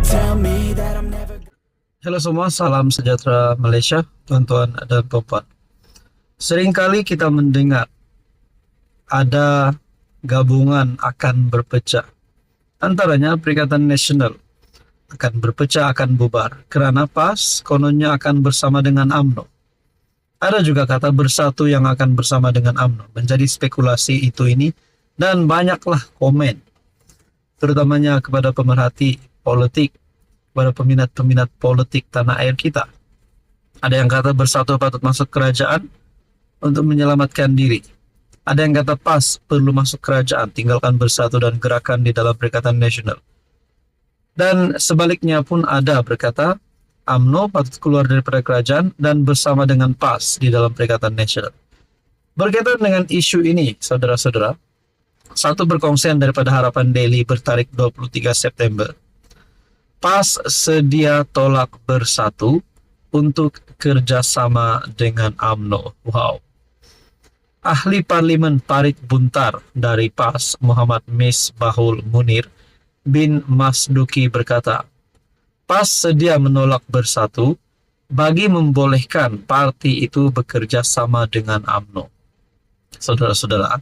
tell me that I'm never. Halo semua, salam sejahtera Malaysia, tuan-tuan dan puan. Seringkali kita mendengar ada gabungan akan berpecah. Antaranya Perikatan Nasional akan berpecah, akan bubar. Kerana PAS kononnya akan bersama dengan UMNO. Ada juga kata bersatu yang akan bersama dengan UMNO. Menjadi spekulasi itu ini dan banyaklah komen. Terutamanya kepada pemerhati politik, kepada peminat-peminat politik tanah air kita. Ada yang kata bersatu patut masuk kerajaan untuk menyelamatkan diri. Ada yang kata PAS perlu masuk kerajaan, tinggalkan bersatu dan gerakan di dalam Perikatan Nasional. Dan sebaliknya pun ada berkata UMNO patut keluar daripada kerajaan dan bersama dengan PAS di dalam Perikatan Nasional. Berkaitan dengan isu ini, saudara-saudara, satu perkongsian daripada Harapan Daily bertarikh 23 September. PAS sedia tolak bersatu untuk kerjasama dengan UMNO. Wow. Ahli Parlimen Parit Buntar dari PAS, Muhammad Misbahul Munir bin Masduki berkata, PAS sedia menolak bersatu bagi membolehkan parti itu bekerja sama dengan UMNO. Saudara-saudara,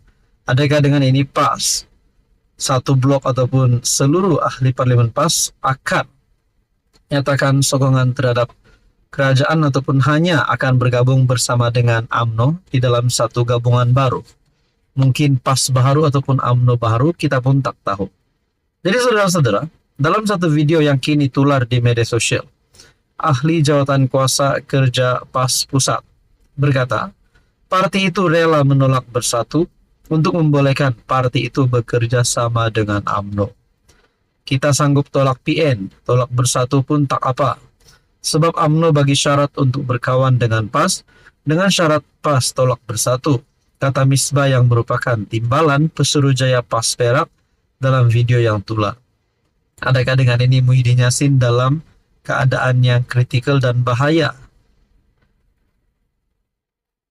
adakah dengan ini PAS, satu blok ataupun seluruh ahli parlimen PAS akan nyatakan sokongan terhadap kerajaan ataupun hanya akan bergabung bersama dengan UMNO di dalam satu gabungan baru? Mungkin PAS baru ataupun UMNO baru, kita pun tak tahu. Jadi saudara-saudara, dalam satu video yang kini tular di media sosial, ahli jawatan kuasa kerja PAS Pusat berkata, parti itu rela menolak bersatu untuk membolehkan parti itu bekerja sama dengan UMNO. Kita sanggup tolak PN, tolak bersatu pun tak apa. Sebab UMNO bagi syarat untuk berkawan dengan PAS, dengan syarat PAS tolak bersatu, kata Misbah yang merupakan timbalan Pesuruhjaya PAS Perak dalam video yang tular. Adakah dengan ini Muhyiddin Yassin dalam keadaan yang kritikal dan bahaya?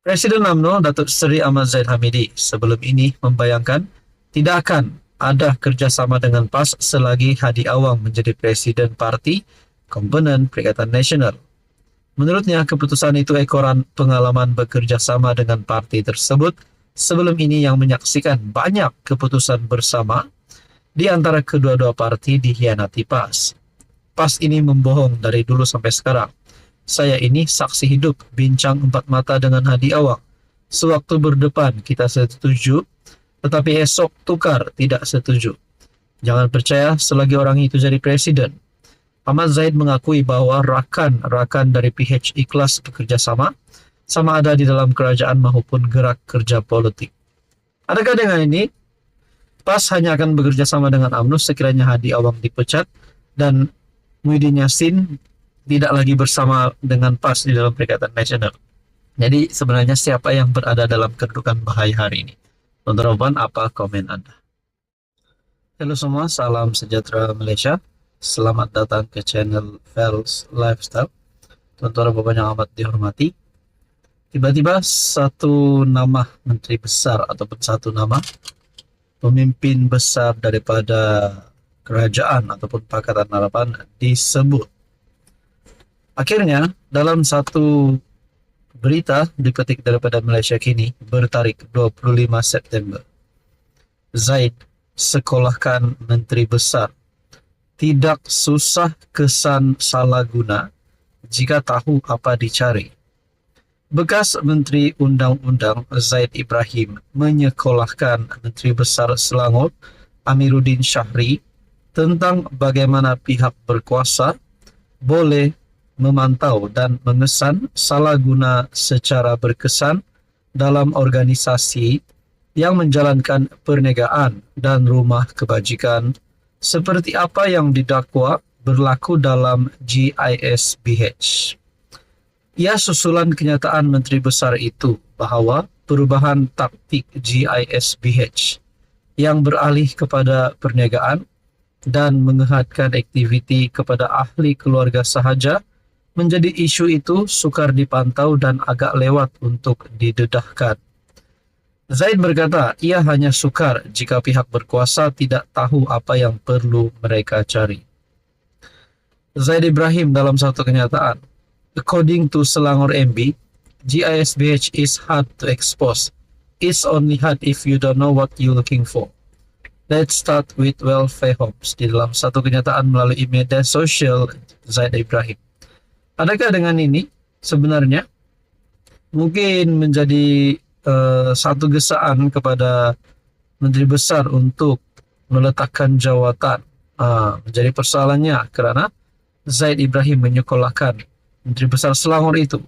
Presiden UMNO Datuk Seri Ahmad Zahid Hamidi sebelum ini membayangkan tidak akan ada kerjasama dengan PAS selagi Hadi Awang menjadi presiden parti komponen Perikatan Nasional. Menurutnya, keputusan itu ekoran pengalaman bekerja sama dengan parti tersebut sebelum ini yang menyaksikan banyak keputusan bersama di antara kedua-dua parti dikhianati PAS. PAS ini membohong dari dulu sampai sekarang. Saya ini saksi hidup bincang empat mata dengan Hadi Awang. Sewaktu berdepan kita setuju, tetapi esok tukar tidak setuju. Jangan percaya selagi orang itu jadi presiden. Ahmad Zahid mengakui bahwa rakan-rakan dari PH ikhlas bekerja sama ada di dalam kerajaan maupun gerak kerja politik. Adakah dengan ini PAS hanya akan bekerja sama dengan UMNO sekiranya Hadi Awang dipecat dan Muhyiddin Yassin tidak lagi bersama dengan PAS di dalam Perikatan Nasional? Jadi sebenarnya siapa yang berada dalam kedudukan bahaya hari ini? Tuan-tuan, apa komen Anda? Halo semua, salam sejahtera Malaysia. Selamat datang ke channel Fels Lifestyle. Tuan-tuan Bapak yang amat dihormati. Tiba-tiba satu nama menteri besar ataupun satu nama pemimpin besar daripada kerajaan ataupun Pakatan Harapan disebut. Akhirnya dalam satu berita dipetik daripada Malaysia Kini bertarikh 25 September. Zahid sekolahkan menteri besar. Tidak susah kesan salah guna jika tahu apa dicari. Bekas Menteri Undang-Undang Zaid Ibrahim menyekolahkan Menteri Besar Selangor Amiruddin Syahri tentang bagaimana pihak berkuasa boleh memantau dan mengesan salah guna secara berkesan dalam organisasi yang menjalankan perniagaan dan rumah kebajikan seperti apa yang didakwa berlaku dalam GISBH. Ia susulan kenyataan Menteri Besar itu bahawa perubahan taktik GISBH yang beralih kepada perniagaan dan menghadkan aktiviti kepada ahli keluarga sahaja menjadi isu itu sukar dipantau dan agak lewat untuk didedahkan. Zaid berkata ia hanya sukar jika pihak berkuasa tidak tahu apa yang perlu mereka cari. Zaid Ibrahim dalam satu kenyataan, according to Selangor MB, GISBH is hard to expose. It's only hard if you don't know what you're looking for. Let's start with welfare homes. Di dalam satu kenyataan melalui media sosial Zaid Ibrahim. Adakah dengan ini sebenarnya mungkin menjadi satu gesaan kepada Menteri Besar untuk meletakkan jawatan menjadi persoalannya kerana Zaid Ibrahim menyekolahkan Menteri Besar Selangor itu.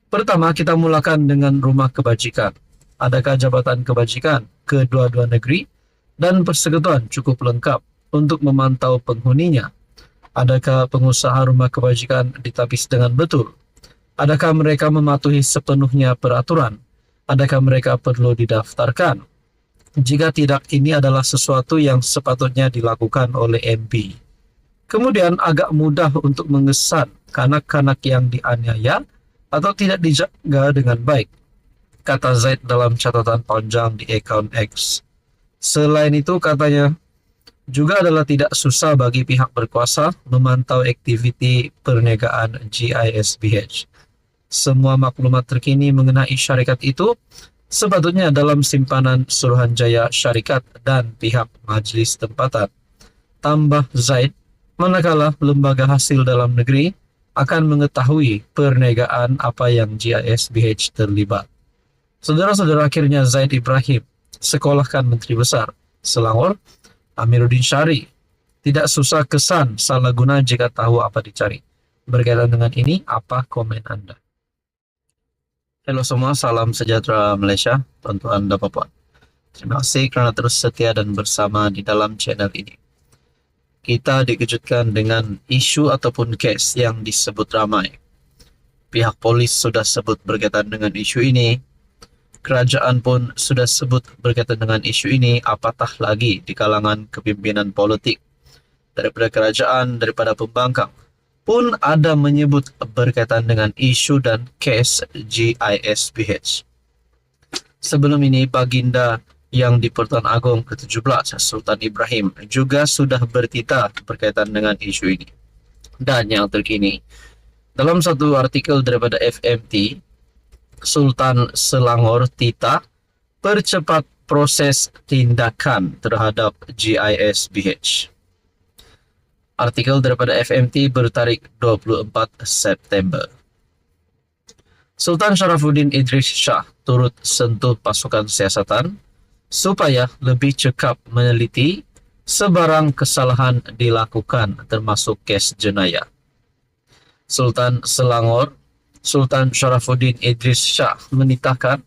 Pertama, kita mulakan dengan rumah kebajikan. Adakah jabatan kebajikan kedua-dua negeri dan persekutuan cukup lengkap untuk memantau penghuninya? Adakah pengusaha rumah kebajikan ditapis dengan betul? Adakah mereka mematuhi sepenuhnya peraturan? Adakah mereka perlu didaftarkan? Jika tidak, ini adalah sesuatu yang sepatutnya dilakukan oleh MP. Kemudian agak mudah untuk mengesan kanak-kanak yang dianiaya atau tidak dijaga dengan baik, kata Zaid dalam catatan panjang di akaun X. Selain itu, katanya, juga adalah tidak susah bagi pihak berkuasa memantau aktiviti perniagaan GISBH. Semua maklumat terkini mengenai syarikat itu sepatutnya dalam simpanan Suruhanjaya Syarikat dan pihak Majlis Tempatan. Tambah Zaid, manakala lembaga hasil dalam negeri akan mengetahui perniagaan apa yang GISBH terlibat. Saudara-saudara, akhirnya Zaid Ibrahim sekolahkan Menteri Besar Selangor, Amiruddin Syari. Tidak susah kesan salah guna jika tahu apa dicari. Berkaitan dengan ini, apa komen Anda? Halo semua, salam sejahtera Malaysia, tuan-tuan dan puan. Terima kasih kerana terus setia dan bersama di dalam channel ini. Kita dikejutkan dengan isu ataupun kes yang disebut ramai. Pihak polis sudah sebut berkaitan dengan isu ini. Kerajaan pun sudah sebut berkaitan dengan isu ini, apatah lagi di kalangan kepimpinan politik. Daripada kerajaan, daripada pembangkang, pun ada menyebut berkaitan dengan isu dan kes GISBH. Sebelum ini, Baginda yang di Pertuan Agong ke-17, Sultan Ibrahim, juga sudah bertitah berkaitan dengan isu ini. Dan yang terkini, dalam satu artikel daripada FMT, Sultan Selangor titah percepat proses tindakan terhadap GISBH. Artikel daripada FMT bertarik 24 September. Sultan Sharafuddin Idris Shah turut sentuh pasukan siasatan supaya lebih cekap meneliti sebarang kesalahan dilakukan termasuk kes jenayah. Sultan Selangor Sultan Sharafuddin Idris Shah menitahkan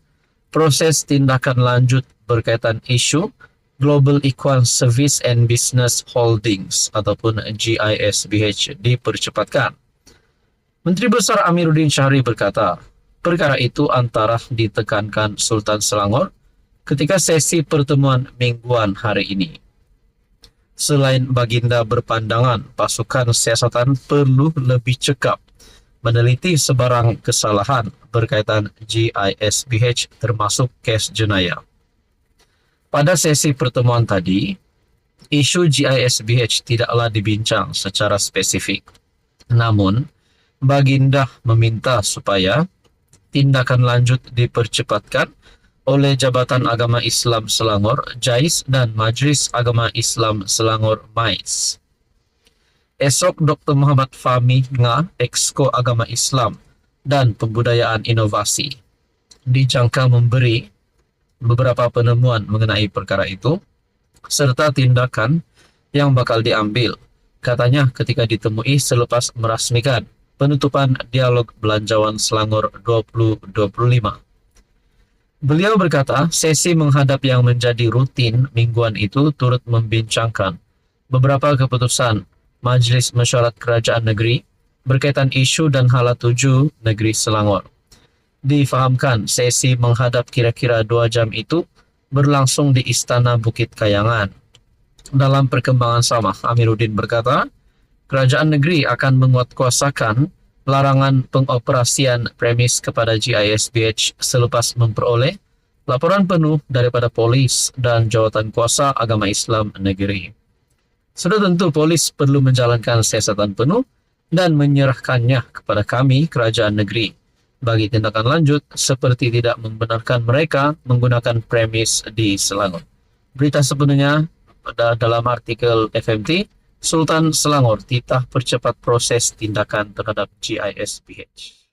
proses tindakan lanjut berkaitan isu Global Equine Service and Business Holdings ataupun GISBH dipercepatkan. Menteri Besar Amiruddin Syahri berkata, perkara itu antara ditekankan Sultan Selangor ketika sesi pertemuan mingguan hari ini. Selain Baginda berpandangan pasukan siasatan perlu lebih cekap meneliti sebarang kesalahan berkaitan GISBH termasuk kes jenayah. Pada sesi pertemuan tadi, isu GISBH tidaklah dibincang secara spesifik. Namun, Baginda meminta supaya tindakan lanjut dipercepatkan oleh Jabatan Agama Islam Selangor JAIS dan Majlis Agama Islam Selangor MAIS. Esok Dr. Muhammad Fahmi Nga, Exco Agama Islam dan Pembudayaan Inovasi, dijangka memberi beberapa penemuan mengenai perkara itu, serta tindakan yang bakal diambil, katanya ketika ditemui selepas merasmikan penutupan Dialog Belanjawan Selangor 2025. Beliau berkata, sesi menghadap yang menjadi rutin mingguan itu turut membincangkan beberapa keputusan Majlis Mesyuarat Kerajaan Negeri berkaitan isu dan hala tuju negeri Selangor. Difahamkan sesi menghadap kira-kira 2 jam itu berlangsung di Istana Bukit Kayangan. Dalam perkembangan sama, Amiruddin berkata, kerajaan negeri akan menguatkuasakan larangan pengoperasian premis kepada GISBH selepas memperoleh laporan penuh daripada polis dan jawatan kuasa agama Islam negeri. Sudah tentu polis perlu menjalankan siasatan penuh dan menyerahkannya kepada kami, kerajaan negeri, bagi tindakan lanjut seperti tidak membenarkan mereka menggunakan premis di Selangor. Berita sepenuhnya dalam artikel FMT, Sultan Selangor titah percepat proses tindakan terhadap GISPH.